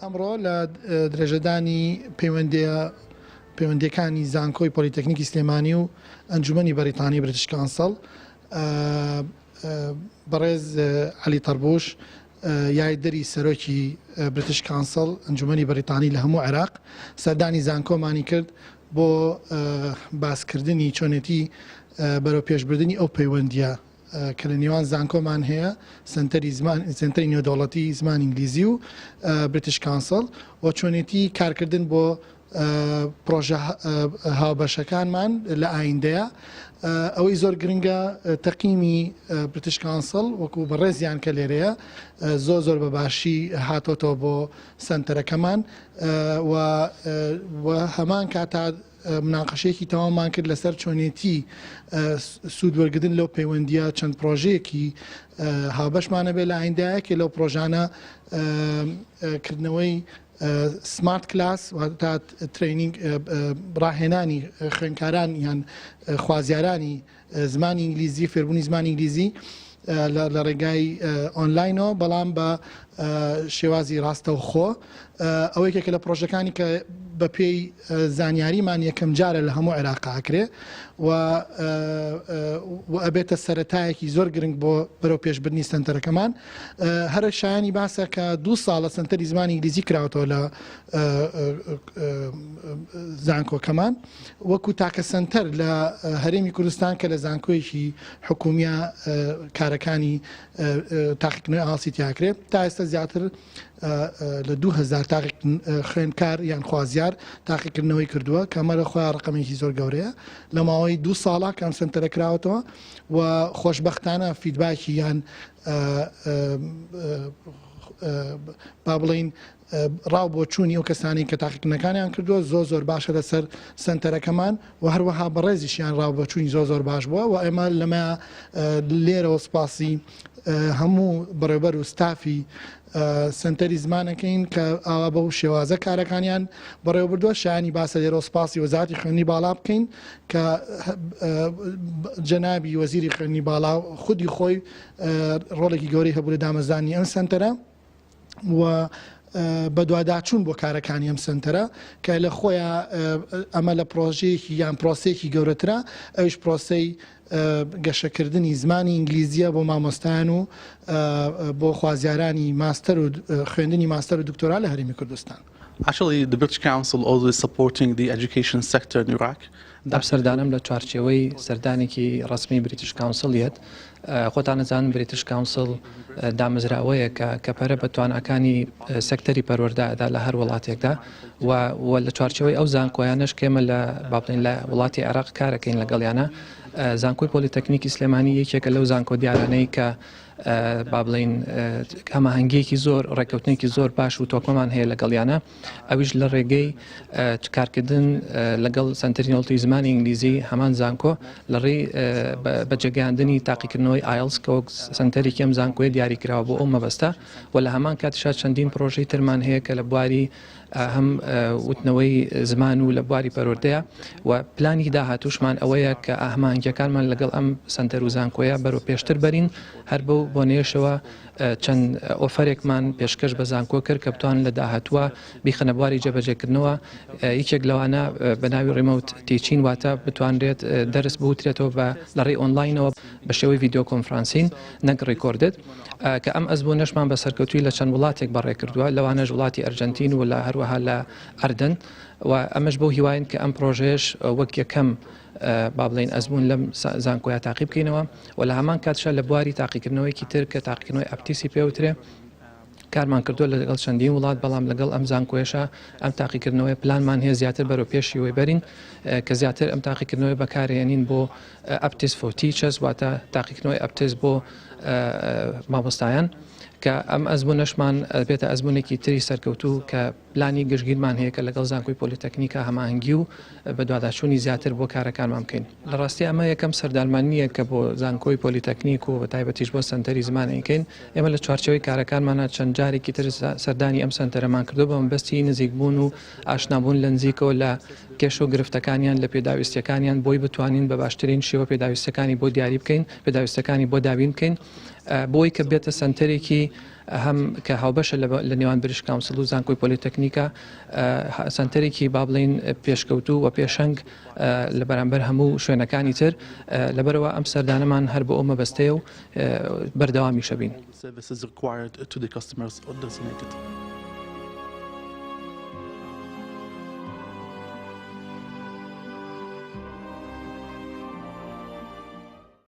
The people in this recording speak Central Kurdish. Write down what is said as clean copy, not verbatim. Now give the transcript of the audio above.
ئەمڕۆ لە درێژەدانی پەیوەندیەکانی زانکۆی پۆلیتەکنیکی سلێمانی و ئەنجومەنی بەریتانی بریتیش کانسڵ بەڕێز عەلی تەربوش یاریدەری سەرۆکی بریتیش کانسڵ ئەنجومەنی بەریتانی لە هەموو عێراق سەردانی زانکۆمانی کرد بۆ باسکردنی چۆنێتی بەرەو پێشبردننی ئەو پەیوەندیە کە لە نێوان زانکۆمان هەیە سنتەری نێودەوڵەتی زمان ئینگلیزی و بریتیش کانسڵ و چۆنێتی کارکردن بۆ پرۆژە هاوبەشەکانمان لە ئایندەیە ئەوەی زۆر گرنگە تەقیمی بریتیش کانسڵ وەکو بەڕێزیان کە لێرەیە زۆر بەباشی هاتۆتەوە بۆ سنتەرەکەمان و هەمان کاتا مناقەشەیەکی تەواومان کرد لەسەر چۆنێتی سوودوەرگرتن لەو پەیوەندیە چەند پرۆژەیەکی هاوبەشمانە بێ لە ئایندایەکێ لەو پرۆژانە کردنەوەی سمارت کلاس تا ترینینگ ڕاهێنانی خوێندکاران یان خوازیارانی زمانی ئینگلیزی فێربوونی زمانی ئینگلیزی لە ڕێگای ئۆنلاینەوە بەڵام بە شێوازی ڕاستەوخۆ ئەوەیەکێکە لە پرۆژەکانی کە بە پێی زانیاریمان یەکەم جارە لە هەموو عێراقاکرێ و ئەبێتە سەرەتایەکی زۆر گرنگ بۆ بەرەو پێشبردننی سنتەرەکەمان هەرە شایانی باسە کە 2 ساڵە سنتەری زمانی ئینگلیزی کراوەتەوە لە زانکۆکەمان وەکو تاکە سنتەر لە هەرێمی کوردستان کە لە زانکۆیەکی حکومیە کارەکانی تاقیکردنەوەی ئاڵسی تیاکرێت تا ئێستا زیاتر لە 2000 تاقیق خوێندکار یان خوازیار تاقیکردنەوەی کردووە کەمەرە خۆیان ڕقەمێکی زۆر گەورەیە لە ماوەی 2 ساڵە کەم سنتەرە کراوەتەوە و خۆشبەختانە فیدباکی یان با بڵین ڕاو بۆ چوونی ئەو کەسانی کە تاقیکردنەکانیان کردووە زۆر باشە لەسەر سنتەرەکەمان و هەروەها بەڕێزیشیان ڕاو بۆ چوونی زۆر باش بووە و ئێمە لەمە لێرەوە سپاسی هەموو بەڕێوەبەر و ستافی سنتەری زمانەکەین کە ئاوا بەو شێوازە کارەکانیان بەڕێوەبردووە شایانی باسە لێرە سپاسی وەزارەتی خوێندنی باڵا بکەین کە جەنابی وەزیری خوێندنی باڵا خودی خۆی ڕۆڵێکی گەورەی هەبوو لە دامەزانی ئەم سنتەرە و بە دوواداچوون بۆ کارەکانی ئەم سنتەرە کە لە خۆیان ئەمە لە پرۆژەیەکی یان پرۆسەیەکی گەورەترە ئەوش پرۆسەی گەشەکردنی زمانی ئینگلیزیە بۆ مامۆستایان و بۆ خوازیارانی ماستەر و خوێندنی ماستەر و دکتۆرا لە هەرێمی کوردستان. Actually, the British Council always supporting the education sector in Iraq. داب سەردانم لە چوارچێوەی سەردانێکی ڕسمی بریتیش کانسڵیەت خۆتان نەزانن بریتیش کانسڵ دامەزراوەیە کە پەرە بە توانەکانی سەکتەری پەروەردەدا لە هەر وڵاتێکدا و لە چوارچەوەی ئەو زانکۆیانەش کێمە لە بابڵین لە وڵاتی عێراق کارەکەین لەگەڵیانە زانکۆی پۆلیتەکنیکی سلێمانی یەکێکە لەو زانکۆ دیارانەی کە با بڵین هەماهەنگیەکی زۆر ڕێککەوتنێکی زۆر باش و تۆکۆمان هەیە لەگەڵیانە ئەویش لە ڕێگەی کارکردن لەگەڵ سنتەری نێودەوڵەتی زمانی ئینگلیزی هەمان زانکۆ لە ڕێی بەجێگەاندنی تاقیکردنەوەی ئایلس کە وەک سنتەرێکی ئەم زانکۆیە دیاریکراوە بۆ ئەو مەبەستە و لە هەمان کاتیشا چەندین پرۆژەی ترمان هەیە کە لە بواری هەم وتنەوەی زمان و لە بواری پەروەردەیە و پلانی داهاتووشمان ئەوەیە کە ئاهەماهنگیەکانمان لەگەڵ ئەم سنتەر و زانکۆیە بەرەو پێشتر بەرین هەر بەو بۆ نێشەوە چەند ئۆفەرێکمان پێشکەش بە زانکۆ کرد کە بتوان لە داهاتووە بیخەنە بواری جێبەجێکردنەوە یەکێک لەوانە بە ناوی ڕێمەوت تیچین واتە بتوانرێت دەرس بوترێتەوە بە لە ڕێی ئۆنلاینەوە بە شێوەی ڤیدیۆ کۆنفرانسین نەک ڕێکۆردت کە ئەم ئەزبوونەشمان بە سەرکەوتووی لە چەند وڵاتێک بەڕێ کردووە لەوانەش وڵاتی ئەرجەنتین و لە هەروەها لە ئەردن و ئەمەش بۆ هیواین کە ئەم پرۆژێش وەک یەکەم با بڵین ئەزمون لەم زانکۆیە تاقیب بکەینەوە و لە هەمان کاتشە لە بواری تاقیکردنەوەیکی تر کە تاقیکردنەوەی ئەپتیسی پێوترێ کارمان کردووە لەگەڵ چەندین وڵات بەڵام لەگەڵ ئەم زانکۆیەشە ئەم تاقیکردنەوەی پلانمان هەیە زیاتر بەرەو پێشی وی بەرین کە زیاتر ئەم تاقیکردنەوەی بەکارهێنین بۆ ئەپتیس فۆ تیچەرز واتە تاقیکردنەوەی ئەپتیس بۆ مامۆستایان کە ئەم ئەزمونەشمان بێتە ئەزمونێکی تری سەرکەوتوو کە پلانی گشتگیرمان هەیە کە لەگەڵ زانکۆی پۆلیتەکنیکە هەماهەنگی و بە دواداچوونی زیاتر بۆ کارەکانمان بکەین لە ڕاستی ئەمە یەکەم سەردانمانیە کە بۆ زانکۆی پۆلیتەکنیک و بە تایبەتیش بۆ سنتەری زمانەکەین ئێمە لە چوارچەوەی کارەکانمانە چەند جارێکی تر سەردانی ئەم سنتەرەمان کردو بە مەبەستی نزیکبوون و ئاشنابوون لە نزیکەوە لە کێش و گرفتەکانیان لە پێداویستەکانیان بۆی بتوانین بە باشترین شێوە پێداویستەکانی بۆ دیاری بکەین پێداویستەکانی بۆ داوین بکەین بۆی کە بێتە سنتەرێکی هەم کە هاوبەشە لە نێوان بریتیش کاونسڵ و زانکۆی پۆلیتەکنیکە سنتەرێکی با بڵین پێشکەوتو و پێشەنگ لە بەرامبەر هەموو شوێنەکانی تر لەبەرەوە ئەم سەردانەمان هەر بە ئەو مەبەستەیە و بەردەوامیشە بین. Services required to the customers designated.